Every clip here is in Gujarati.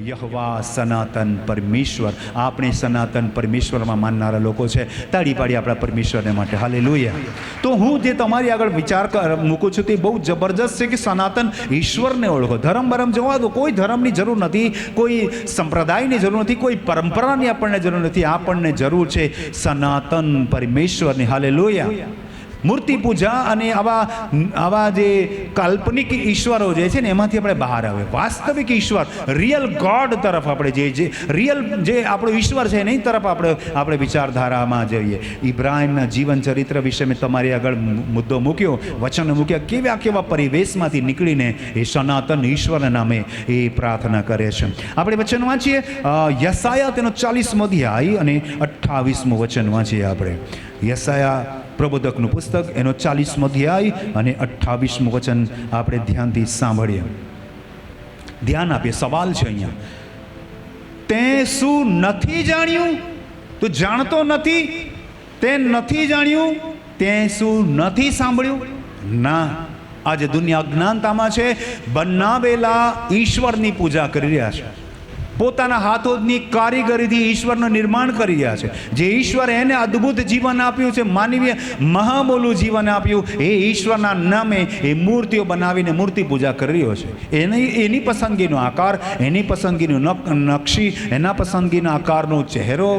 યહોવા સનાતન પરમેશ્વર. આપણે સનાતન પરમેશ્વરમાં માનનારા લોકો છે. તાળી પાડી આપણા પરમેશ્વરને માટે. હાલેલુયા. તો હું જે તમારી આગળ વિચાર મૂકું છું તે બહુ જબરજસ્ત છે કે સનાતન ઈશ્વરને ઓળખો. ધર્મ જવા દો. કોઈ ધર્મની જરૂર નથી, કોઈ સંપ્રદાયની જરૂર નથી, કોઈ પરંપરાની આપણને જરૂર નથી. આપણને જરૂર છે સનાતન પરમેશ્વરની. હાલેલુયા. મૂર્તિ પૂજા અને આવા જે કાલ્પનિક ઈશ્વરો જે છે ને એમાંથી આપણે બહાર આવે. વાસ્તવિક ઈશ્વર, રિયલ ગોડ તરફ આપણે જે રિયલ જે આપણો ઈશ્વર છે એની તરફ આપણે વિચારધારામાં જઈએ. ઇબ્રાહિમના જીવન ચરિત્ર વિશે મેં તમારી આગળ મુદ્દો મૂક્યો, વચન મૂક્યા. કેવા પરિવેશમાંથી નીકળીને એ સનાતન ઈશ્વરના નામે એ પ્રાર્થના કરે છે. આપણે વચન વાંચીએ યસાયા તેનો 40મો અધ્યાય અને 28મું વચન વાંચીએ. આપણે યસાયા પ્રબોધકનું પુસ્તક એનો 40મો અધ્યાય અને 28મું વચન આપણે ધ્યાનથી સાંભળીએ, ધ્યાન આપીએ. સવાલ છે અહીંયા, તે શું નથી જાણ્યું? તું જાણતો નથી? તે નથી જાણ્યું? તે શું નથી સાંભળ્યું? ના. આજે દુનિયા અજ્ઞાનતામાં છે. બનાવેલા ઈશ્વરની પૂજા કરી રહ્યા છે. પોતાના હાથોની કારીગરીથી ઈશ્વરનું નિર્માણ કરી રહ્યા છે. જે ઈશ્વર એને અદ્ભુત જીવન આપ્યું છે, માનવીય મહામૂલું જીવન આપ્યું, એ ઈશ્વરના નામે એ મૂર્તિઓ બનાવીને મૂર્તિ પૂજા કરી રહ્યો છે. એની પસંદગીનો આકાર, એની પસંદગીનું નકશી, એના પસંદગીનો આકારનો ચહેરો,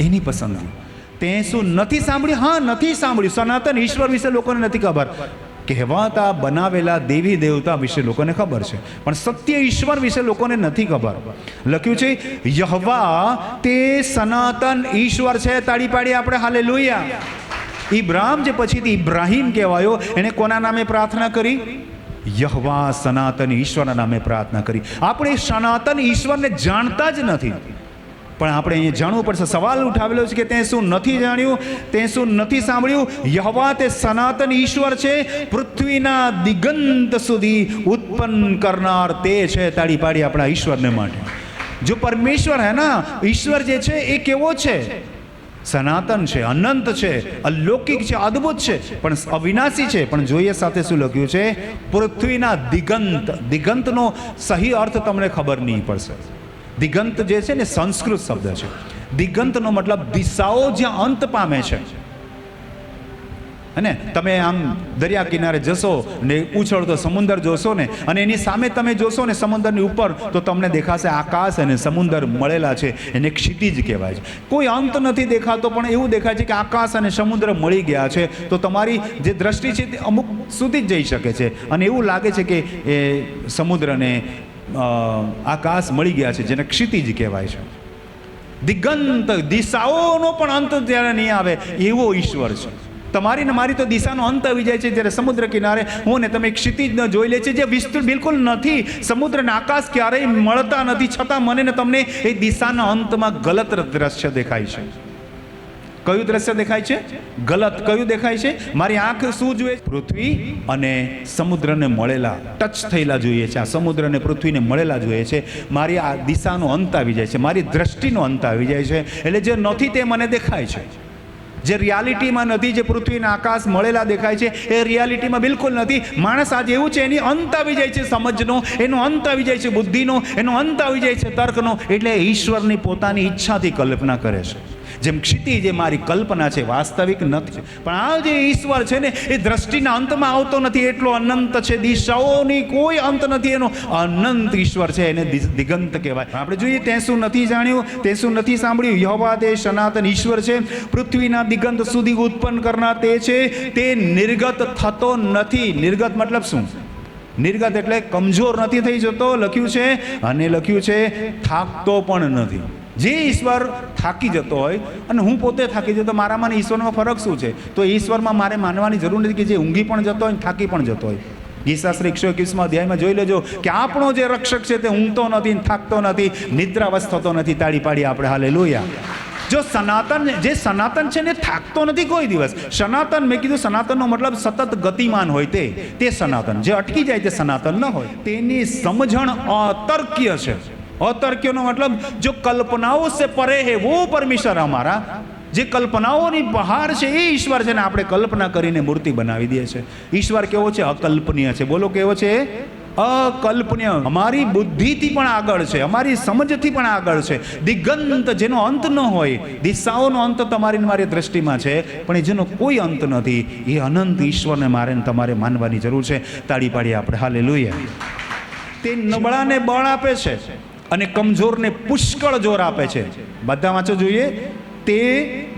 એની પસંદગી. તે શું નથી સાંભળ્યું? હા, નથી સાંભળ્યું. સનાતન ઈશ્વર વિશે લોકોને નથી ખબર. કહેવાતા બનાવેલા દેવી દેવતા વિશે લોકોને ખબર છે, પણ સત્ય ઈશ્વર વિશે લોકોને નથી ખબર. લખ્યું છે યહોવા તે સનાતન ઈશ્વર છે. તાળી પાડી આપણે હાલેલુયા. ઇબ્રાહિમ જે પછીથી ઇબ્રાહિમ કહેવાયો, એને કોના નામે પ્રાર્થના કરી? યહોવા સનાતન ઈશ્વરના નામે પ્રાર્થના કરી. આપણે સનાતન ઈશ્વરને જાણતા જ નથી, પણ આપણે અહીંયા જાણવું પડશે. સવાલ ઉઠાવેલો છે કે તે શું નથી જાણ્યું? તે શું નથી સાંભળ્યું? યહોવા તે સનાતન ઈશ્વર છે, પૃથ્વીના દિગંત સુધી ઉત્પન્ન કરનાર તે છે. તાળી પાડી આપણા ઈશ્વરને માટે. જો પરમેશ્વર હે ના, ઈશ્વર જે છે એ કેવો છે? સનાતન છે, અનંત છે, અલૌકિક છે, અદ્ભુત છે, પણ અવિનાશી છે. પણ જોઈએ સાથે શું લખ્યું છે? પૃથ્વીના દિગંત. દિગંતનો સહી અર્થ તમને ખબર નહીં પડશે. દિગંત જે છે ને સંસ્કૃત શબ્દ છે. દિગંતનો મતલબ દિશાઓ જ્યાં અંત પામે છે. અને તમે આમ દરિયા કિનારે જશો ને ઉછળતો સમુદ્ર જોશો ને, અને એની સામે તમે જોશો ને સમુદ્રની ઉપર, તો તમને દેખાશે આકાશ અને સમુદ્ર મળેલા છે. એને ક્ષિતિજ કહેવાય છે. કોઈ અંત નથી દેખાતો, પણ એવું દેખાય છે કે આકાશ અને સમુદ્ર મળી ગયા છે. તો તમારી જે દ્રષ્ટિ છે તે અમુક સુધી જ જઈ શકે છે, અને એવું લાગે છે કે એ સમુદ્રને આકાશ મળી ગયા છે, જેને ક્ષિતિજ કહેવાય છે. દિગંત, દિશાઓનો પણ અંત જ્યારે નહીં આવે એવો ઈશ્વર છે. તમારી ને મારી તો દિશાનો અંત આવી જાય છે જ્યારે સમુદ્ર કિનારે હું ને તમે ક્ષિતિજ ન જોઈ લે છે, જે વિસ્તૃત બિલકુલ નથી. સમુદ્ર ને આકાશ ક્યારેય મળતા નથી, છતાં મને ને તમને એ દિશાના અંતમાં ગલત દ્રશ્ય દેખાય છે. કયું દ્રશ્ય દેખાય છે? ગલત. કયું દેખાય છે? મારી આંખ શું જોઈએ? પૃથ્વી અને સમુદ્રને મળેલા, ટચ થયેલા જોઈએ છે. આ સમુદ્ર અને પૃથ્વીને મળેલા જોઈએ છે. મારી આ દિશાનો અંત આવી જાય છે, મારી દ્રષ્ટિનો અંત આવી જાય છે. એટલે જે નથી તે મને દેખાય છે. જે રિયાલિટીમાં નથી, જે પૃથ્વીના આકાશ મળેલા દેખાય છે, એ રિયાલિટીમાં બિલકુલ નથી. માણસ આજે એવું છે, એની અંત આવી જાય છે સમજનો, એનો અંત આવી જાય છે બુદ્ધિનો, એનો અંત આવી જાય છે તર્કનો. એટલે ઈશ્વરની પોતાની ઈચ્છાથી કલ્પના કરે છે. જેમ ક્ષિતિ જે મારી કલ્પના છે, વાસ્તવિક નથી. પણ આ જે ઈશ્વર છે ને, એ દ્રષ્ટિના અંતમાં આવતો નથી, એટલો અનંત છે. દિશાઓની કોઈ અંત નથી, એનો અનંત ઈશ્વર છે, એને દિગંત કહેવાય. આપણે જોઈએ તે શું નથી જાણ્યું? તે શું નથી સાંભળ્યું? યહોવા તે સનાતન ઈશ્વર છે, પૃથ્વીના દિગંત સુધી ઉત્પન્ન કરનાર તે છે. તે નિર્ગત થતો નથી. નિર્ગત મતલબ શું? નિર્ગત એટલે કમજોર નથી થઈ જતો, લખ્યું છે. અને લખ્યું છે થાકતો પણ નથી. જે ઈશ્વર થાકી જતો હોય, અને હું પોતે થાકી જતો, મારામાં અને ઈશ્વરમાં ફરક શું છે? તો ઈશ્વરમાં મારે માનવાની જરૂર નથી કે જે ઊંઘી પણ જતો હોય, થાકી પણ જતો હોય. ગીતાશ્રી 121માં અધ્યાયમાં જોઈ લેજો કે આપણો જે રક્ષક છે તે ઊંઘતો નથી, થાકતો નથી, નિદ્રાવશ થતો નથી. તાળી પાડી આપણે હાલેલુયા. જો સનાતન, જે સનાતન છે ને થાકતો નથી કોઈ દિવસ. સનાતન, મેં કીધું સનાતનનો મતલબ સતત ગતિમાન હોય તે સનાતન. જે અટકી જાય તે સનાતન ન હોય. તેની સમજણ અતર્ક્ય છે. અતર્ક્યનો મતલબ જો કલ્પનાઓ સે પરે હે વો પરમેશ્વર હમારા. જે કલ્પનાઓની બહાર છે એ ઈશ્વર છે ને આપણે કલ્પના કરીને મૂર્તિ બનાવી દઈએ છે. ઈશ્વર કેવો છે? અકલ્પનીય છે. બોલો કેવો છે? અકલ્પનીય, અમારી બુદ્ધિથી પણ આગળ છે, અમારી સમજથી પણ આગળ છે. દિગંત, જેનો અંત ન હોય. દિશાઓનો અંત તમારી ને મારી દ્રષ્ટિમાં છે, પણ એ જેનો કોઈ અંત નથી, એ અનંત ઈશ્વરને મારે ને તમારે માનવાની જરૂર છે. તાળી પાડીએ આપણે. હાલેલુયા. તે નબળાને બળ આપે છે અને કમજોરને પુષ્કળ જોર આપે છે. બધા વાંચો જોઈએ. તે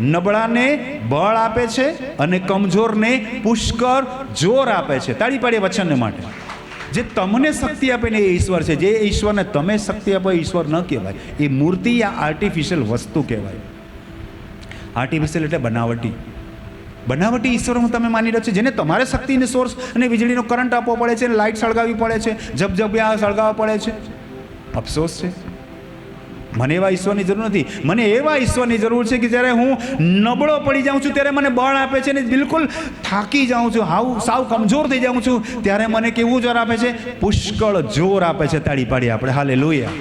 નબળાને બળ આપે છે અને કમજોરને પુષ્કળ જોર આપે છે. તાળી પાડીએ વચનને માટે. જે તમને શક્તિ આપે ને એ ઈશ્વર છે. જે ઈશ્વરને તમે શક્તિ આપો એ ઈશ્વર ન કહેવાય, એ મૂર્તિ યા આર્ટિફિશિયલ વસ્તુ કહેવાય. આર્ટિફિશિયલ એટલે બનાવટી. બનાવટી ઈશ્વરમાં તમે માની રહ્યો છો, જેને તમારે શક્તિને સોર્સ અને વીજળીનો કરંટ આપવો પડે છે, લાઇટ સળગાવવી પડે છે, જબજબિયા સળગાવવા પડે છે. અફસોસ છે. મને એવા ઈશ્વરની જરૂર નથી. મને એવા ઈશ્વરની જરૂર છે કે જ્યારે હું નબળો પડી જાઉં છું ત્યારે મને બળ આપે છે, ને બિલકુલ થાકી જાઉં છું, સાવ કમજોર થઈ જાઉં છું ત્યારે મને કેવું જોર આપે છે? પુષ્કળ જોર આપે છે. તાળી પાડીએ આપણે. હાલેલુયા.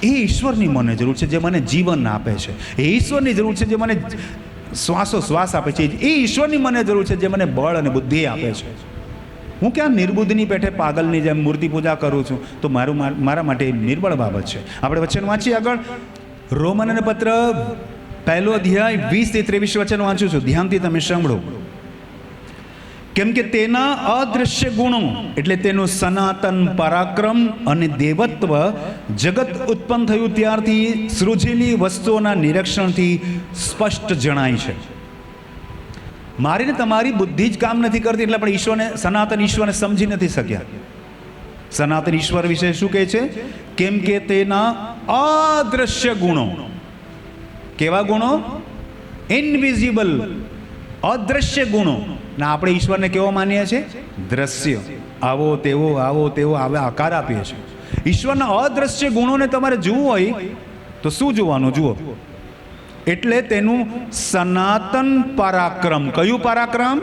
એ ઈશ્વરની મને જરૂર છે જે મને જીવન આપે છે. એ ઈશ્વરની જરૂર છે જે મને શ્વાસ આપે છે. એ ઈશ્વરની મને જરૂર છે જે મને બળ અને બુદ્ધિ આપે છે. હું ક્યાં નિર્બુદ્ધની પેઠે પાગલની જેમ મૂર્તિ પૂજા કરું છું, તો મારા માટે નિર્બળ બાબત છે. આપણે વચન વાંચીએ આગળ. રોમનને પત્ર 1 અધ્યાય 20 થી 23 વચન વાંચું છું, ધ્યાનથી તમે સાંભળો. કેમ કે તેના અદૃશ્ય ગુણો એટલે તેનું સનાતન પરાક્રમ અને દેવત્વ જગત ઉત્પન્ન થયું ત્યારથી સૃજેલી વસ્તુઓના નિરીક્ષણથી સ્પષ્ટ જણાય છે. મારી ને તમારી બુદ્ધિ જ કામ નથી કરતી, એટલે આપણે ઈશ્વરને, સનાતન ઈશ્વરને સમજી નથી શક્યા. સનાતન ઈશ્વર વિશે શું કહે છે? કેમ કે તેના અદૃશ્ય ગુણો. કેવા ગુણો? ઇનવિઝિબલ, અદૃશ્ય ગુણો. ના, આપણે ઈશ્વરને કેવો માનીએ છીએ? દ્રશ્ય. આવો તેવો, આવો તેવો આવે આકાર આપીએ છીએ. ઈશ્વરના અદૃશ્ય ગુણોને તમારે જોવું હોય તો શું જોવાનું? જુઓ. એટલે તેનું સનાતન પરાક્રમ. કયું પરાક્રમ?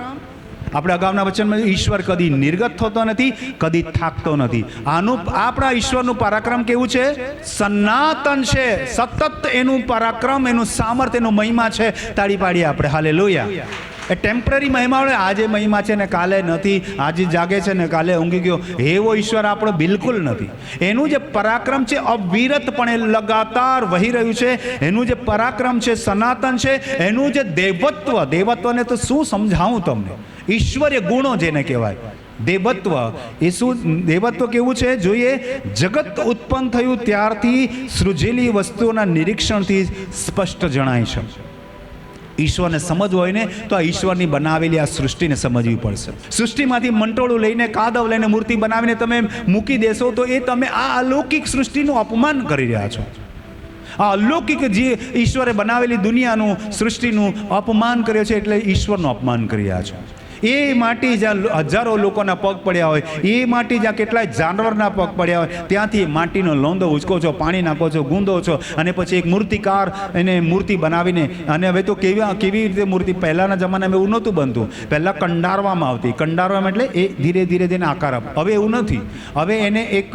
આપણે અગાઉના વચનમાં ઈશ્વર કદી નિર્ગત થતો નથી, કદી થાકતો નથી. આપણા ઈશ્વરનું પરાક્રમ કેવું છે? સનાતન છે. સતત એનું પરાક્રમ, એનું સામર્થ્ય, એનું મહિમા છે. તાળી પાડીએ આપણે. હાલેલુયા. એ ટેમ્પરરી મહિમા હોય, આજે મહિમા છે ને કાલે નથી, આજે જાગે છે ને કાલે ઊંઘી ગયો, એવો ઈશ્વર આપણો બિલકુલ નથી. એનું જે પરાક્રમ છે અવિરતપણે લગાતાર વહી રહ્યું છે. એનું જે પરાક્રમ છે સનાતન છે. એનું જે દેવત્વને તો શું સમજાવું તમને? ઈશ્વરીય ગુણો જેને કહેવાય દેવત્વ. એ શું દેવત્વ કેવું છે જોઈએ. જગત ઉત્પન્ન થયું ત્યારથી સૃજેલી વસ્તુઓના નિરીક્ષણથી સ્પષ્ટ જણાય છે. ઈશ્વરને સમજવું હોય ને તો આ ઈશ્વરની બનાવેલી આ સૃષ્ટિને સમજવી પડશે. સૃષ્ટિમાંથી મંટોળું લઈને, કાદવ લઈને મૂર્તિ બનાવીને તમે મૂકી દેશો તો એ તમે આ અલૌકિક સૃષ્ટિનું અપમાન કરી રહ્યા છો. આ અલૌકિક જે ઈશ્વરે બનાવેલી દુનિયાનું, સૃષ્ટિનું અપમાન કર્યો છે, એટલે ઈશ્વરનું અપમાન કરી રહ્યા છો. એ માટી જ્યાં હજારો લોકોના પગ પડ્યા હોય, એ માટી જ્યાં કેટલાય જાનવરના પગ પડ્યા હોય, ત્યાંથી માટીનો લોંદો ઉચકો છો, પાણી નાખો છો, ગૂંદો છો, અને પછી એક મૂર્તિકાર એને મૂર્તિ બનાવીને. અને હવે તો કેવી રીતે મૂર્તિ, પહેલાંના જમાનામાં એવું નહોતું બનતું. પહેલાં કંડારવામાં આવતી. કંડારવામાં એટલે એ ધીરે ધીરે તેને આકાર આપે. હવે એવું નથી. હવે એને એક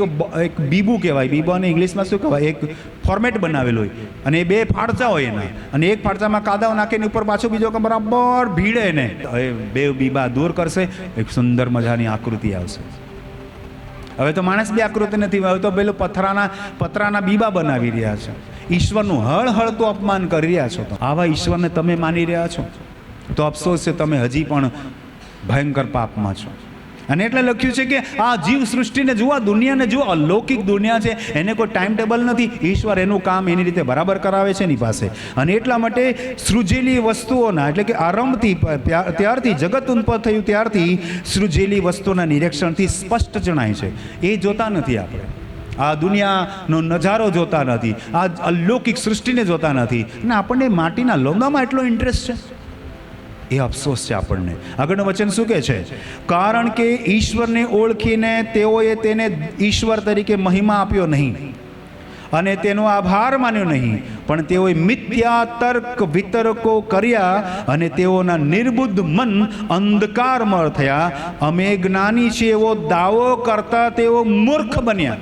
બીબું કહેવાય. બીબાને ઇંગ્લિશમાં શું કહેવાય? એક ફોર્મેટ બનાવેલું હોય, અને એ 2 ફાળચા હોય એના, અને એક ફાળચામાં કાદવ નાખીને ઉપર પાછો બીજો બરાબર ભીડે ને 2 બીબા દૂર કરશે, એક સુંદર મજાની આકૃતિ આવશે. હવે તો માણસ બી આકૃતિ નથી, હવે તો પેલું પતરાના બીબા બનાવી રહ્યા છે. ઈશ્વરનું હળહળતું અપમાન કરી રહ્યા છો. આવા ઈશ્વરને તમે માની રહ્યા છો તો અફસોસ છે, તમે હજી પણ ભયંકર પાપમાં છો. અને એટલે લખ્યું છે કે આ જીવ સૃષ્ટિને જુઓ, આ દુનિયાને જુઓ. અલૌકિક દુનિયા છે, એને કોઈ ટાઈમ ટેબલ નથી. ઈશ્વર એનું કામ એની રીતે બરાબર કરાવે છે એની પાસે. અને એટલા માટે સૃજેલી વસ્તુઓના, એટલે કે આરંભથી, ત્યારથી જગત ઉત્પન્ન થયું ત્યારથી સૃજેલી વસ્તુઓના નિરીક્ષણથી સ્પષ્ટ જણાય છે. એ જોતા નથી આપણે. આ દુનિયાનો નજારો જોતા નથી, આ અલૌકિક સૃષ્ટિને જોતા નથી, અને આપણને માટીના લોંદામાં એટલો ઇન્ટરેસ્ટ છે. એ અફસોસ છે આપણને. આગળનું વચન શું કહે છે? કારણ કે ઈશ્વરને ઓળખીને તેઓએ તેને ઈશ્વર તરીકે મહિમા આપ્યો નહીં અને તેનો આભાર માન્યો નહીં, પણ તેઓએ મિથ્યા તર્ક વિતર્કો કર્યા અને તેઓના નિર્બુદ્ધ મન અંધકારમય થયા. અમે જ્ઞાની છીએ એવો દાવો કરતા તેઓ મૂર્ખ બન્યા.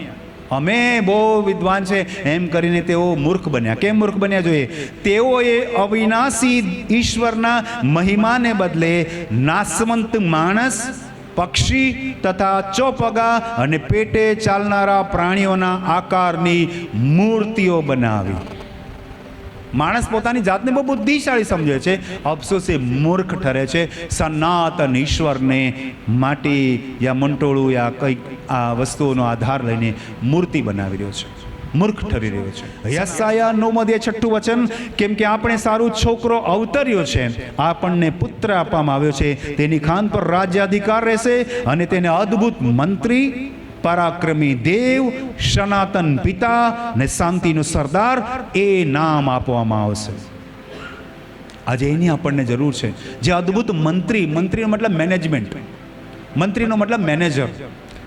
અમે બહુ વિદ્વાન છે એમ કરીને તેઓ મૂર્ખ બન્યા. કેમ મૂર્ખ બન્યા જોઈએ? તેઓએ અવિનાશી ઈશ્વરના મહિમાને બદલે નાશવંત માણસ પક્ષી તથા ચોપગા અને પેટે ચાલનારા પ્રાણીઓના આકારની મૂર્તિઓ બનાવી. માણસ પોતાની જાતને બહુ બુદ્ધિશાળી સમજે છે, અફસોસ એ મૂર્ખ ઠરે છે. સનાતન ઈશ્વરને માટી યા મંટોળું યા કંઈક આ વસ્તુઓનો આધાર લઈને મૂર્તિ બનાવી રહ્યો છે, મૂર્ખ ઠરી રહ્યો છે. યશાયા 9:6 વચન, કેમ કે આપણે સારું છોકરો અવતર્યો છે, આપણને પુત્ર આપવામાં આવ્યો છે, તેની ખાન પર રાજ્યાધિકાર રહેશે અને તેને અદ્ભુત મંત્રી, પરાક્રમી દેવ, સનાતન પિતા ને શાંતિનો સરદાર એ નામ આપવામાં આવશે. આજે એની આપણને જરૂર છે. જે અદ્ભુત મંત્રી, મંત્રીનો મતલબ મેનેજમેન્ટ, મંત્રીનો મતલબ મેનેજર.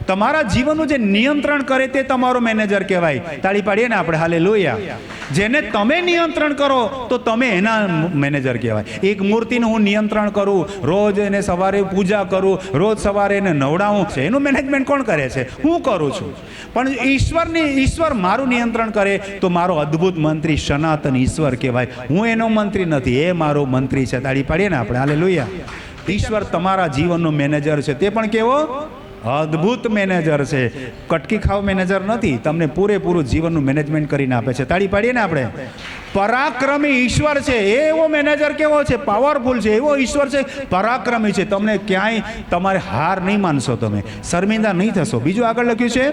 તમારા જીવનનું જે નિયંત્રણ કરે તે તમારો મેનેજર કહેવાય. તાળી પાડીએ ને આપણે, હાલેલુયા. જેને તમે નિયંત્રણ કરો તો તમે એના મેનેજર કહેવાય. એક મૂર્તિનું હું નિયંત્રણ કરું, રોજ એને સવારે પૂજા કરું, રોજ સવારે એને નવડાવું છે, એનું મેનેજમેન્ટ કોણ કરે છે? હું કરું છું. પણ ઈશ્વર મારું નિયંત્રણ કરે તો મારો અદ્ભુત મંત્રી સનાતન ઈશ્વર કહેવાય. હું એનો મંત્રી નથી, એ મારો મંત્રી છે. તાળી પાડીએ ને આપણે, હાલેલુયા. ઈશ્વર તમારા જીવનનો મેનેજર છે. તે પણ કેવો અદ્ભુત મેનેજર છે. કટકી ખાવ મેનેજર નથી, તમને પૂરેપૂરું જીવનનું મેનેજમેન્ટ કરીને આપે છે. તાળી પાડીએ ને આપણે. પરાક્રમી ઈશ્વર છે. એવો મેનેજર કેવો છે? પાવરફુલ છે. એવો ઈશ્વર છે, પરાક્રમી છે. તમને ક્યાંય તમારે હાર નહીં માનશો, તમે શર્મિંદા નહીં થશો. બીજું આગળ લખ્યું છે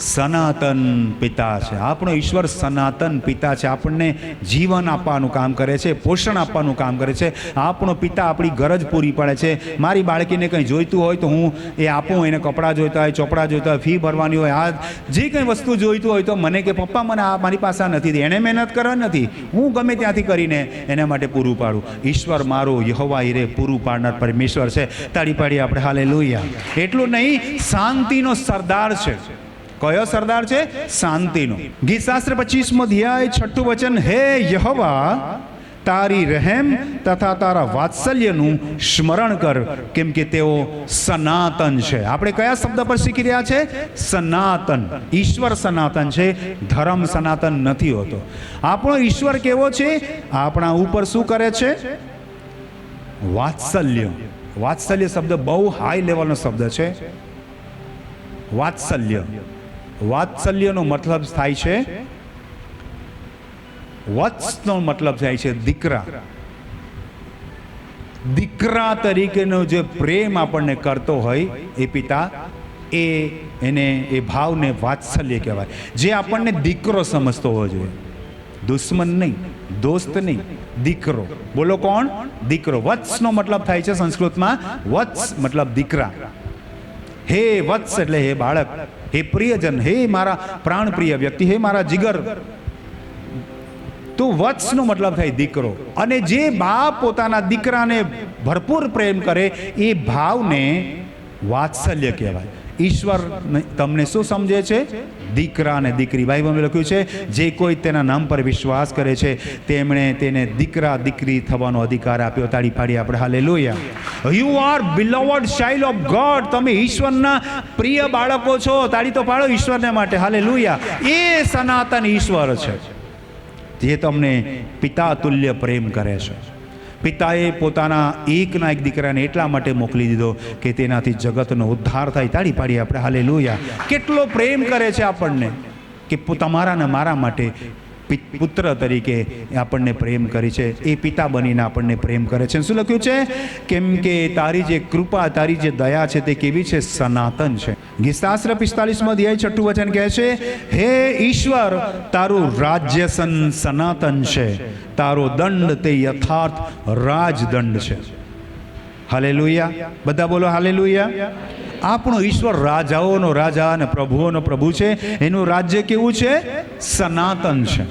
સનાતન પિતા છે. આપણો ઈશ્વર સનાતન પિતા છે. આપણને જીવન આપવાનું કામ કરે છે, પોષણ આપવાનું કામ કરે છે. આપણો પિતા આપણી ગરજ પૂરી પાડે છે. મારી બાળકીને કંઈ જોઈતું હોય તો હું એ આપું. એને કપડાં જોઈતા હોય, ચોપડા જોઈતા હોય, ફી ભરવાની હોય, આ જે કંઈ વસ્તુ જોઈતું હોય તો મને કે પપ્પા મને આ મારી પાસે નથી, એણે મહેનત કરવાની નથી, હું ગમે ત્યાંથી કરીને એના માટે પૂરું પાડું. ઈશ્વર મારો યહોવા ઈરે પૂરું પાડનાર પરમેશ્વર છે. તાળી પાડીએ આપણે, હાલેલુયા. એટલું નહીં, શાંતિનો સરદાર છે. કયો સરદાર છે? શાંતિનો. ગીતશાસ્ત્ર 25:6 વચન, હે યહોવા, તારી રહેમ તથા તારા વાત્સલ્યનું સ્મરણ કર, કેમ કે તેઓ સનાતન છે. આપણે કયા શબ્દ પર શીખી રહ્યા છે? સનાતન. ઈશ્વર સનાતન છે, ધર્મ સનાતન નથી હોતો. આપણો ઈશ્વર કેવો છે? આપણા ઉપર શું કરે છે? વાત્સલ્ય. વાત્સલ્ય શબ્દ બહુ હાઈ લેવલનો શબ્દ છે. વાત્સલ્ય, વાત્સલ્યનો મતલબ થાય છે, વત્સનો મતલબ થાય છે દીકરા. દીકરા તરીકેનો જે પ્રેમ આપણને કરતો હોય એ પિતા, એને એ ભાવને વાત્સલ્ય કહેવાય. જે આપણને દીકરો સમજતો હોવો જોઈએ, દુશ્મન નહીં, દોસ્ત નહીં, દીકરો. બોલો કોણ? દીકરો. વત્સનો મતલબ થાય છે સંસ્કૃતમાં, વત્સ મતલબ દીકરા. હે વત્સ એટલે હે બાળક, હે પ્રિયજન, હે મારા પ્રાણ પ્રિય વ્યક્તિ, હે મારા જીગર. તો વત્સનો મતલબ થાય દીકરો. અને જે બાપ પોતાના દીકરાને ભરપૂર પ્રેમ કરે એ ભાવને વાત્સલ્ય કહેવાય. ઈશ્વર તમને શું સમજે છે? દીકરા અને દીકરી. બાઇબલમાં લખ્યું છે, જે કોઈ તેના નામ પર વિશ્વાસ કરે છે તેમણે તેને દીકરા દીકરી થવાનો અધિકાર આપ્યો. તાળી પાડી આપણે, hallelujah. You are beloved child of God. તમે ઈશ્વરના પ્રિય બાળકો છો. તાળી તો પાડો ઈશ્વરને માટે, હાલેલુયા. એ સનાતન ઈશ્વર છે જે તમને પિતા તુલ્ય પ્રેમ કરે છે. પિતાએ પોતાના એકના એક દીકરાને એટલા માટે મોકલી દીધો કે તેનાથી જગતનો ઉદ્ધાર થાય. તાળી પાડીએ આપણે, હાલેલુયા. કેટલો પ્રેમ કરે છે આપણને, કે તમારા ને મારા માટે પુત્ર તરીકે આપણને પ્રેમ કરી છે. એ પિતા બનીને આપણને પ્રેમ કરે છે. શું લખ્યું છે? કેમ કે તારી જે કૃપા, તારી જે દયા છે તે કેવી છે? સનાતન છે. ગીતશાસ્ત્ર 45:6 વચન કહે છે, હે ઈશ્વર, તારું રાજ્ય સનાતન છે, તારો દંડ તે યથાર્થ રાજદંડ છે. હાલેલુયા. બધા બોલો હાલેલુયા. આપણો ઈશ્વર રાજાઓનો રાજા અને પ્રભુઓનો પ્રભુ છે. એનું રાજ્ય કેવું છે? સનાતન છે.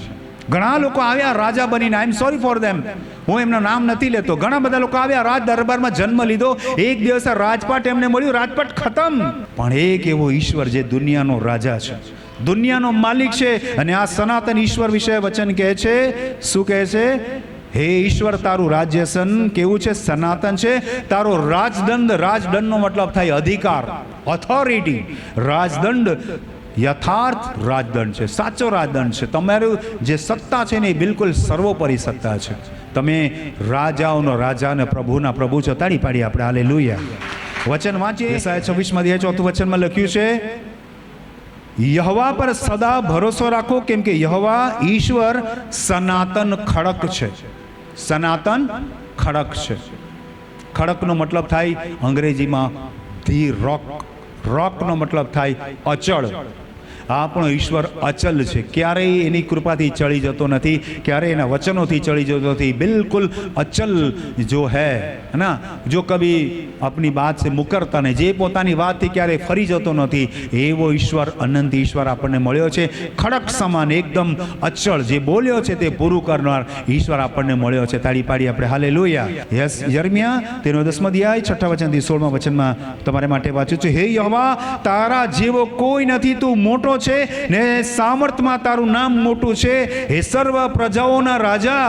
ઘણા લોકો આવ્યા રાજા બનીને, આઈ એમ સોરી ફોર ધેમ, હું એમનું નામ નથી લેતો. ઘણા બધા લોકો આવ્યા, રાજ દરબારમાં જન્મ લીધો, એક દિવસે રાજપાટ એમને મળ્યું, રાજપાટ ખતમ. પણ એક એવો ઈશ્વર જે દુનિયાનો રાજા છે, દુનિયાનો માલિક છે. અને આ સનાતન ઈશ્વર વિશે વચન કહે છે. શું કહે છે? હે ઈશ્વર, તારું રાજ્યસન કેવું છે? સનાતન છે. તારો રાજદંડ, રાજદંડનો મતલબ થાય અધિકાર, ઓથોરિટી. રાજદંડ યથાર્થ રાજદંડ છે, સાચો રાજદંડ છે. તમારું જે સત્તા છે ને એ બિલકુલ સર્વોપરી સત્તા છે. તમે રાજાઓનો રાજા અને પ્રભુના પ્રભુ છો. તાળી પાડી આપણે, હાલેલુયા. વચન વાંચીએ. યશાયા 26 ચોથું વચનમાં લખ્યું છે, યહોવા પર સદા ભરોસો રાખો, કેમ કે યહોવા ઈશ્વર સનાતન ખડક છે. સનાતન ખડક છે. ખડકનો મતલબ થાય અંગ્રેજીમાં ધી રોક. રોકનો મતલબ થાય અચળ. આપણો ઈશ્વર અચલ છે, ક્યારેય એની કૃપાથી ચડી જતો નથી, ક્યારેય એના વચનોથી ચડી જતો નથી. બિલકુલ અચલ જો હૈ ના, જો કભી આપની બાત से મુકરતા નહીં, જે પોતાની વાતથી ક્યારેય ફરી જતો નથી, એવો ઈશ્વર, અનંત ઈશ્વર આપણને મળ્યો છે. ખડક સમાન એકદમ અચળ, જે બોલ્યો છે તે પૂરું કરનાર ઈશ્વર આપણને મળ્યો છે. તાળી પાડી આપણે હાલેલુયા. યસ, યર્મિયા તેનો 10મો અધ્યાય 6 વચનથી 16મા વચનમાં તમારે માટે વાંચ્યું છે, હે યહોવા, તારા જેવો કોઈ નથી, તું મોટો છે ને સામર્થમાં તારું નામ મોટું છે. હે સર્વ પ્રજાઓના રાજા,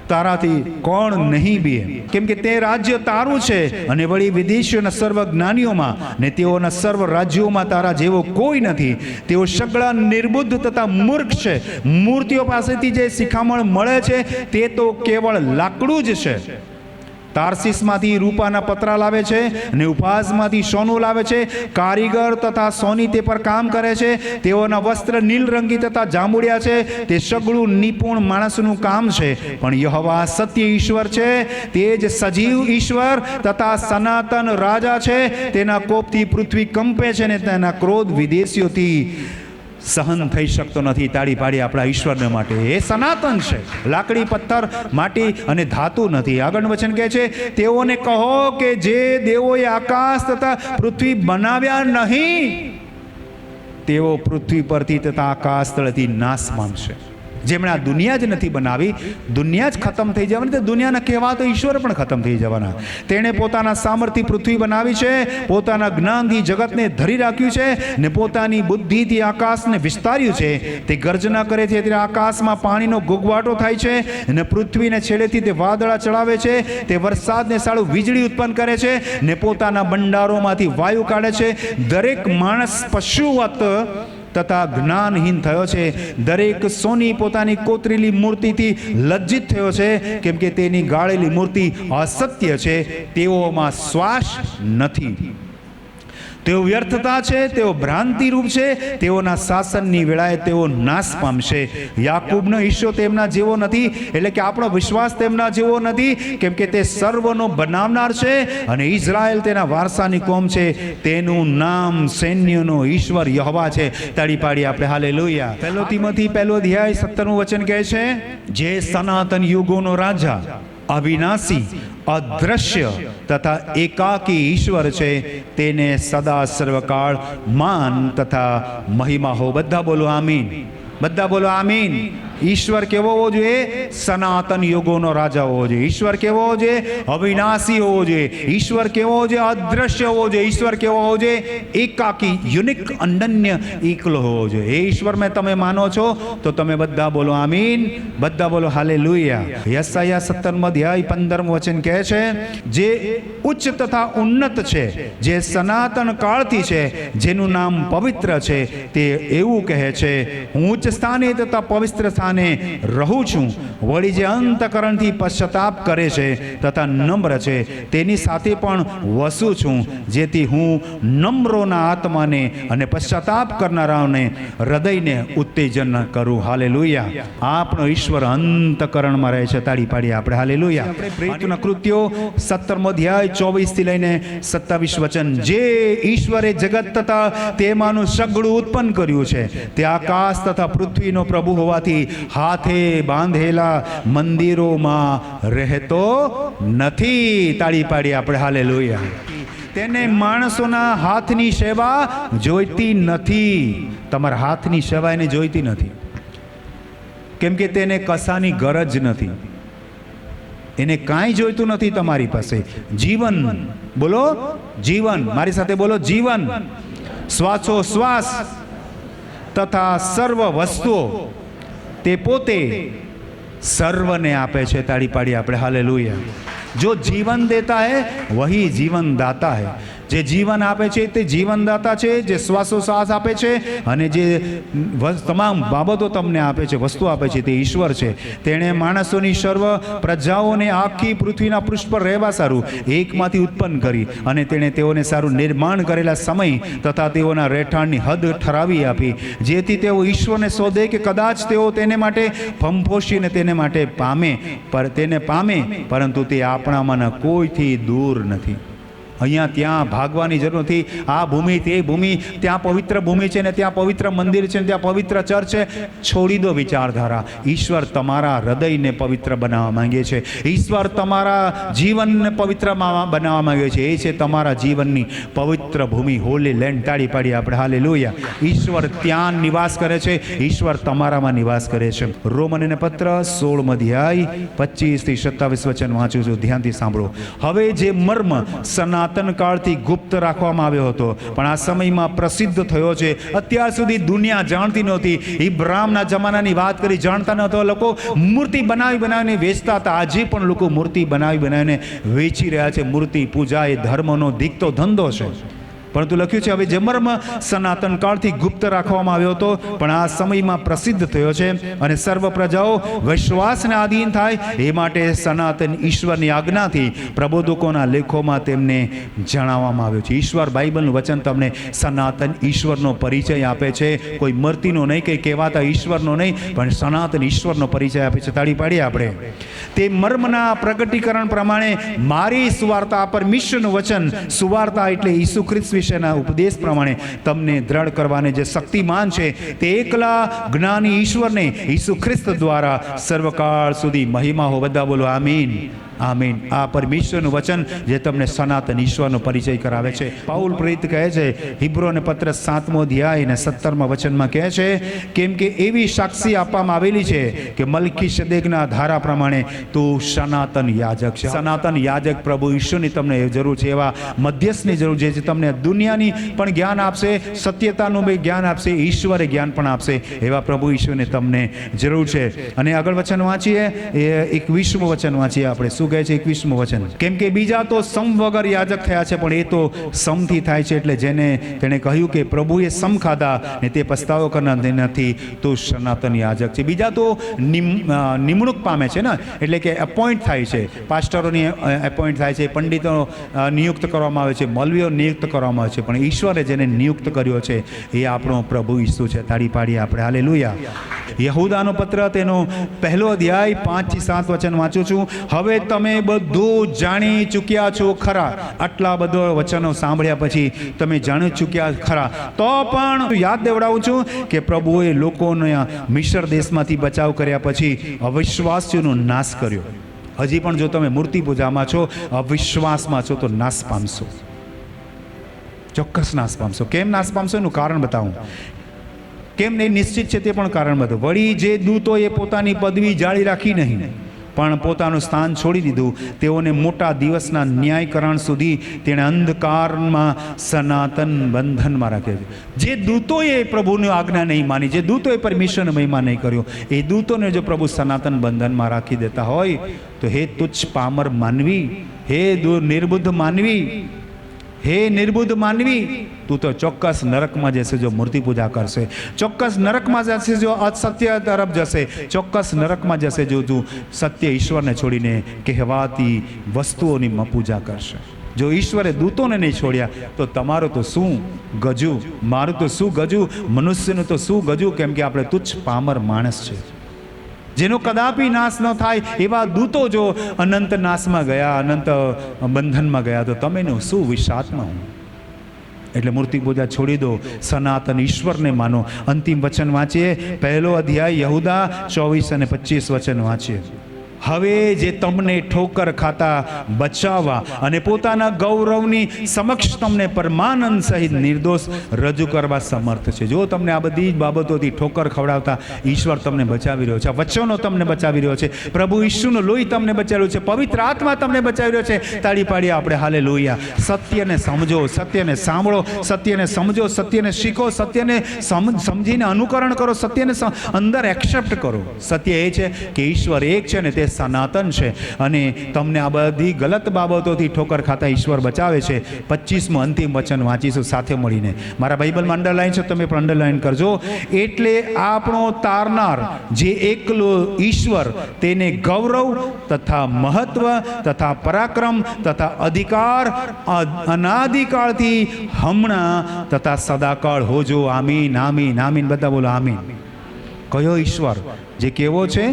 તારાથી કોણ નહીં બી, કેમ કે તે રાજ્ય તારું છે અને વળી વિદેશીઓના સર્વ જ્ઞાનીઓમાં ને તેઓના સર્વ રાજ્યોમાં તારા જેવો કોઈ નથી. તેઓ સગળા નિર્બુદ્ધ તથા મૂર્ખ છે. મૂર્તિઓ પાસેથી જે શિખામણ મળે છે તે તો કેવળ લાકડું જ છે. તાર્સિસમાંથી રૂપાના પતરા લાવે છે અને ઉપાસમાંથી સોનું લાવે છે. કારીગર તથા સોની તે પર કામ કરે છે. તેઓના વસ્ત્ર નીલરંગી તથા જાંબુડિયા છે. તે સગળું નિપુણ માણસનું કામ છે. પણ યહોવા સત્ય ઈશ્વર છે, તે જ સજીવ ઈશ્વર તથા સનાતન રાજા છે. તેના કોપથી પૃથ્વી કંપે છે ને તેના ક્રોધ વિદેશીઓથી સહન થઈ શકતો નથી. તાળી પાડી આપણા ઈશ્વરને માટે. એ સનાતન છે, લાકડી, પથ્થર, માટી અને ધાતુ નથી. આગળનું વચન કહે છે, તેઓને કહો કે જે દેવોએ આકાશ તથા પૃથ્વી બનાવ્યા નહીં, તેઓ પૃથ્વી પરથી તથા આકાશ તળેથી નાશ પામશે. જેમણે આ દુનિયા જ નથી બનાવી, દુનિયા જ ખતમ થઈ જવાની, તો દુનિયાના કહેવાતો ઈશ્વર પણ ખતમ થઈ જવાના. તેણે પોતાના સામર્થ્યથી પૃથ્વી બનાવી છે, પોતાના જ્ઞાનથી જગતને ધરી રાખ્યું છે ને પોતાની બુદ્ધિથી આકાશને વિસ્તાર્યું છે. તે ગર્જના કરે છે ત્યારે આકાશમાં પાણીનો ગુગવાટો થાય છે અને પૃથ્વીને છેડેથી તે વાદળા ચડાવે છે. તે વરસાદને સાળું વીજળી ઉત્પન્ન કરે છે ને પોતાના ભંડારોમાંથી વાયુ કાઢે છે. દરેક માણસ પશુવત તથા જ્ઞાનહીન થયો છે. દરેક સોની પોતાની કોતરેલી મૂર્તિથી લજ્જિત થયો છે, કેમ કે તેની ગાળેલી મૂર્તિ અસત્ય છે. તેઓમાં શ્વાસ નથી, તેઓ વ્યર્થતા છે, તેઓ ભ્રાંતિરૂપ છે. તેઓના શાસનની વેળાએ તેઓ નાશ પામશે. યાકૂબનો હિસ્સો તેમના જેવો નથી, એટલે કે આપણો વિશ્વાસ તેમના જેવો નથી, કેમ કે તે સર્વનો બનાવનાર છે અને ઇઝરાયલ તેના વારસાની કોમ છે. તેનું નામ સૈન્યનો ઈશ્વર યહોવા છે. તાળી પાડી આપણે હાલેલુયા. 1 તિમોથી 1 અધ્યાય 17મું વચન કહે છે, જે સનાતન યુગોનો રાજા, અવિનાશી, અદ્રશ્ય તથા એકાકી ઈશ્વર છે, તેને સદા સર્વકાળ માન તથા મહિમા હો. બધા બોલો આમીન. બધા બોલો આમીન. ઈશ્વર કેવો હોવો જોઈએ? સનાતન યુગોનો રાજા હોવો જોઈએ. ઈશ્વર કેવો હોવો જોઈએ? અવિનાશી હોવો જોઈએ. ઈશ્વર કેવો હોવો જોઈએ? અદ્રશ્ય હોવો જોઈએ. ઈશ્વર કેવો હોવો જોઈએ? એકાકી, યુનિક, અનન્ય, એકલો હોવો જોઈએ. એ ઈશ્વરમાં તમે માનો છો તો તમે બધા બોલો આમીન. બધા બોલો હાલેલુયા. યશાયા 17મો અધ્યાય 15મું વચન કહે છે, જે ઉચ્ચ તથા ઉન્નત છે, જે સનાતન કાળથી છે, જેનું નામ પવિત્ર છે, તે એવું કહે છે, હું ઉચ્ચ સ્થાને તથા પવિત્ર સ્થાને રહું છું. વળી જે અંતકરણથી પશ્ચાતાપ કરે છે તથા નમ્ર છે, તેની સાથે પણ વસું છું, જેથી હું નમ્રોના આત્માને અને પશ્ચાતાપ કરનારાઓને હૃદયને ઉત્તેજન કરું. હાલેલુયા. આપણો ઈશ્વર અંતકરણમાં રહે છે. તાળી પાડીએ આપણે હાલેલુયા. આપણે પ્રેરિતોના કૃત્યો 17મો અધ્યાય 24 થી લઈને 27 વચન, જે ઈશ્વરે જગત તથા તેમાંનું સગળું ઉત્પન્ન કર્યું છે, તે આકાશ તથા પૃથ્વીનો પ્રભુ હોવાથી હાથે બાંધેલા મંદિરોમાં રહેતો નથી. તાળી પાડી આપણે હાલેલુયા. તેને માણસોના હાથની સેવા જોઈતી નથી. તમારા હાથની સેવા એને જોઈતી નથી, કેમ કે તેને કશાની ગરજ નથી. એને કાંઈ જોઈતું નથી તમારી પાસે. જીવન, બોલો જીવન. મારી સાથે બોલો જીવન. શ્વાસો શ્વાસ તથા સર્વ વસ્તુઓ તે પોતે સર્વને આપે છે. તાળી પાડી આપણે હાલેલુયા. जो जीवन देता है वही जीवन दाता है. જે જીવન આપે છે તે જીવનદાતા છે, જે શ્વાસોશ્વાસ આપે છે અને જે તમામ બાબતો તમને આપે છે, વસ્તુ આપે છે, તે ઈશ્વર છે. તેણે માણસોની સર્વ પ્રજાઓને આખી પૃથ્વીના પૃષ્ઠ પર રહેવા સારું એકમાંથી ઉત્પન્ન કરી અને તેણે તેઓને સારું નિર્માણ કરેલા સમય તથા તેઓના રહેઠાણની હદ ઠરાવી આપી, જેથી તેઓ ઈશ્વરને શોધે કે કદાચ તેઓ તેને માટે ફંફોશીને તેને માટે તેને પામે, પરંતુ તે આપણામાંના કોઈથી દૂર નથી. અહીંયા ત્યાં ભાગવાની જરૂર નથી. આ ભૂમિ તે ભૂમિ, ત્યાં પવિત્ર ભૂમિ છે ને ત્યાં પવિત્ર મંદિર છે ને ત્યાં પવિત્ર ચર્ચ છે. છોડી દો વિચારધારા. ઈશ્વર તમારા હૃદયને પવિત્ર બનાવવા માંગે છે. ઈશ્વર તમારા જીવનને પવિત્ર બનાવવા માંગે છે. એ છે તમારા જીવનની પવિત્ર ભૂમિ, હોલી લેન્ડ. તાળી પાડી આપણે હાલેલુયા. ઈશ્વર ત્યાં નિવાસ કરે છે, ઈશ્વર તમારામાં નિવાસ કરે છે. રોમનને પત્ર 16 અધ્યાય 25 થી 27 વચન વાંચું છું, ધ્યાનથી સાંભળો. હવે જે મર્મ સનાતન કાળથી ગુપ્ત રાખવામાં આવ્યો હતો પણ આ સમયમાં પ્રસિદ્ધ થયો છે. અત્યાર સુધી દુનિયા જાણતી નહોતી. ઇબ્રાહિમના જમાનાની વાત કરી, જાણતા નહોતા. લોકો મૂર્તિ બનાવીને વેચતા હતા. આજે પણ લોકો મૂર્તિ બનાવીને વેચી રહ્યા છે. મૂર્તિ પૂજા એ ધર્મનો દીકતો ધંધો છે. પરંતુ લખ્યું છે હવે જે મર્મ સનાતન કાળથી ગુપ્ત રાખવામાં આવ્યો હતો પણ આ સમયમાં પ્રસિદ્ધ થયો છે અને સર્વ પ્રજાઓ વિશ્વાસને આધીન થાય એ માટે સનાતન ઈશ્વરની આજ્ઞાથી પ્રબોધકોના લેખોમાં તેમને જણાવવામાં આવ્યો છે. ઈશ્વર બાઇબલનું વચન તમને સનાતન ઈશ્વરનો પરિચય આપે છે. કોઈ મૂર્તિનો નહીં, કંઈ કહેવાતા ઈશ્વરનો નહીં, પણ સનાતન ઈશ્વરનો પરિચય આપે છે. તાળી પાડીએ આપણે. તે મર્મના પ્રગટીકરણ પ્રમાણે મારી સુવાર્તા, પરમેશ્વરનું વચન, સુવાર્તા એટલે ઈસુ ખ્રિસ્ત વિશેના ઉપદેશ પ્રમાણે તમને દ્રઢ કરવાને જે શક્તિમાન છે તે એકલા જ્ઞાની ઈશ્વરને ઈસુ ખ્રિસ્ત દ્વારા સર્વકાળ સુધી મહિમા હો. બધા બોલો આમીન, આમીન. આ પરમેશ્વરનું વચન જે તમને સનાતન ઈશ્વરનો પરિચય કરાવે છે. પાઉલ પ્રેરિત કહે છે, હિબ્રોને પત્ર 7મો અધ્યાય અને 17મા વચનમાં કહે છે, કેમ કે એવી સાક્ષી આપવામાં આવેલી છે કે મલ્કીસેદેકના ધારા પ્રમાણે તું સનાતન યાજક છે. સનાતન યાજક પ્રભુ ઈશ્વરની તમને જરૂર છે. એવા મધ્યસ્થની જરૂર છે જે તમને દુનિયાની પણ જ્ઞાન આપશે, સત્યતાનું બી જ્ઞાન આપશે, ઈશ્વરે જ્ઞાન પણ આપશે. એવા પ્રભુ ઈશ્વરને તમને જરૂર છે. અને આગળ વચન વાંચીએ, 21મું વચન વાંચીએ આપણે. શું કહે છે 21મું વચન? કેમ કે બીજા તો સમ વગર યાજક થયા છે પણ એ તો સમથી થાય છે. એટલે તેણે કહ્યું કે પ્રભુએ સમ ખાધા ને તે પસ્તાવો કરનાર નથી, તો સનાતન યાજક છે. બીજા તો નિમણૂક પામે છે ને, એટલે કે એપોઇન્ટ થાય છે. પાસ્ટરોની એપોઇન્ટ થાય છે, પંડિતો નિયુક્ત કરવામાં આવે છે, મૌલવીઓ નિયુક્ત કરવામાં આવે છે, પણ ઈશ્વરે જેને નિયુક્ત કર્યો છે એ આપણો પ્રભુ ઈસુ છે. તાળી પાડીએ આપણે હાલેલુયા. યહૂદાનો પત્ર તેનો 1લો અધ્યાય 5 થી 7 વચન વાંચું છું. હવે તમે બધું જાણી ચૂક્યા છો ખરા. આટલા બધો વચનો સાંભળ્યા પછી તમે જાણી ચૂક્યા ખરા, તો પણ યાદ દેવડાવું છું કે પ્રભુએ લોકોને મિસ્ર દેશમાંથી બચાવ કર્યા પછી અવિશ્વાસીઓનો નાશ કર્યો. હજી પણ જો તમે મૂર્તિ પૂજામાં છો, અવિશ્વાસમાં છો, તો નાશ પામશો. ચોક્કસ નાશ પામશો. કેમ નાશ પામશો એનું કારણ બતાવું. કેમ નહીં નિશ્ચિત છે તે પણ કારણ બતાવું. વળી જે દૂતોએ પોતાની પદવી જાળી રાખી નહીં પણ પોતાનું સ્થાન છોડી દીધું, તેઓને મોટા દિવસના ન્યાયકરણ સુધી તેણે અંધકારમાં સનાતન બંધનમાં રાખે છે. જે દૂતોએ પ્રભુની આજ્ઞા નહીં માની, જે દૂતોએ પરમેશ્વરનો મહિમા નહીં કર્યો, એ દૂતોને જો પ્રભુ સનાતન બંધનમાં રાખી દેતા હોય તો હે તુચ્છ પામર માનવી, હે નિર્બુદ્ધ માનવી, હે નિર્બુદ્ધ માનવી, તું તો ચોક્કસ નરકમાં જશે જો મૂર્તિ પૂજા કરશે. ચોક્કસ નરકમાં જશે જો અસત્ય તરફ જશે. ચોક્કસ નરકમાં જશે જો તું સત્ય ઈશ્વરને છોડીને કહેવાતી વસ્તુઓની પૂજા કરશે. જો ઈશ્વરે દૂતોને નહીં છોડ્યા તો તમારું તો શું ગજુ, મારું તો શું ગજુ, મનુષ્યનું તો શું ગજુ. કેમ કે આપણે તુચ્છ પામર માણસ છે જેનો કદાપી નાશ ન થાય. એવા દૂતો જો અનંત નાશમાં ગયા, અનંત બંધનમાં ગયા, તો તમે શું વિષાત્મા હું. એટલે મૂર્તિ પૂજા છોડી દો, સનાતન ઈશ્વરને માનો. અંતિમ વચન વાંચીએ, 1લો અધ્યાય યહૂદા 24 અને 25 વચન વાંચીએ. હવે જે તમને ઠોકર ખાતા બચાવવા અને પોતાના ગૌરવની સમક્ષ તમને પરમાનંદ સહિત નિર્દોષ રજૂ કરવા સમર્થ છે. જો તમને આ બધી જ બાબતોથી ઠોકર ખવડાવતા ઈશ્વર તમને બચાવી રહ્યો છે. વચનો તમને બચાવી રહ્યો છે. પ્રભુ ઈસુનું લોહી તમને બચાવ્યું છે. પવિત્ર આત્મા તમને બચાવી રહ્યો છે. તાળી પાડીએ આપણે હાલેલુયા. સત્યને સમજો, સત્યને સાંભળો, સત્યને સમજો, સત્યને શીખો, સત્યને સમજીને અનુકરણ કરો, સત્યને અંદર એક્સેપ્ટ કરો. સત્ય એ છે કે ઈશ્વર એક છે ને તે સનાતન છે અને તમને આ બધી ગલત બાબતોથી ઠોકર ખાતા ઈશ્વર બચાવે છે. 25મું અંતિમ વચન વાંચીશું સાથે મળીને. મારા બાઇબલમાં અંડરલાઈન છે, તમે પણ અંડરલાઈન કરજો. એટલે આપણો તારનાર જે એકલો ઈશ્વર, તેને ગૌરવ તથા મહત્વ તથા પરાક્રમ તથા અધિકાર અનાદિકાળથી હમણાં તથા સદાકાળ હોજો. આમીન આમીન આમીન. બધા બોલો આમીન. કયો ઈશ્વર? જે કેવો છે?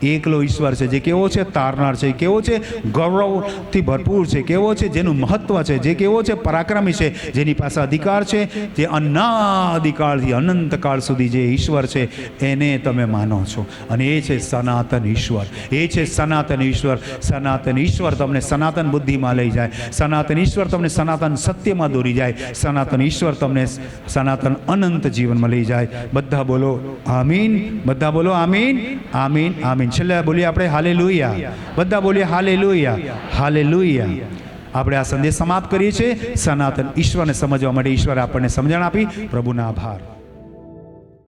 એકલો ઈશ્વર છે. જે કેવો છે? તારનાર છે. કેવો છે? ગૌરવથી ભરપૂર છે. કેવો છે? જેનું મહત્વ છે. જે કેવો છે? પરાક્રમી છે. જેની પાસે અધિકાર છે. જે અનાદિકાળથી અનંતકાળ સુધી જે ઈશ્વર છે એને તમે માનો છો. અને એ છે સનાતન ઈશ્વર. એ છે સનાતન ઈશ્વર. સનાતન ઈશ્વર તમને સનાતન બુદ્ધિમાં લઈ જાય. સનાતન ઈશ્વર તમને સનાતન સત્યમાં દોરી જાય. સનાતન ઈશ્વર તમને સનાતન અનંત જીવનમાં લઈ જાય. બધા બોલો આમીન. બધા બોલો આમીન આમીન આમીન. છેલ્લે બોલીએ આપણે હાલેલુયા. બધા બોલીએ હાલેલુયા હાલેલુયા. આપણે આ સંદેશ સમાપ્ત કરીએ છીએ. સનાતન ઈશ્વરને સમજવા માટે ઈશ્વરે આપણને સમજણ આપી. પ્રભુના આભાર.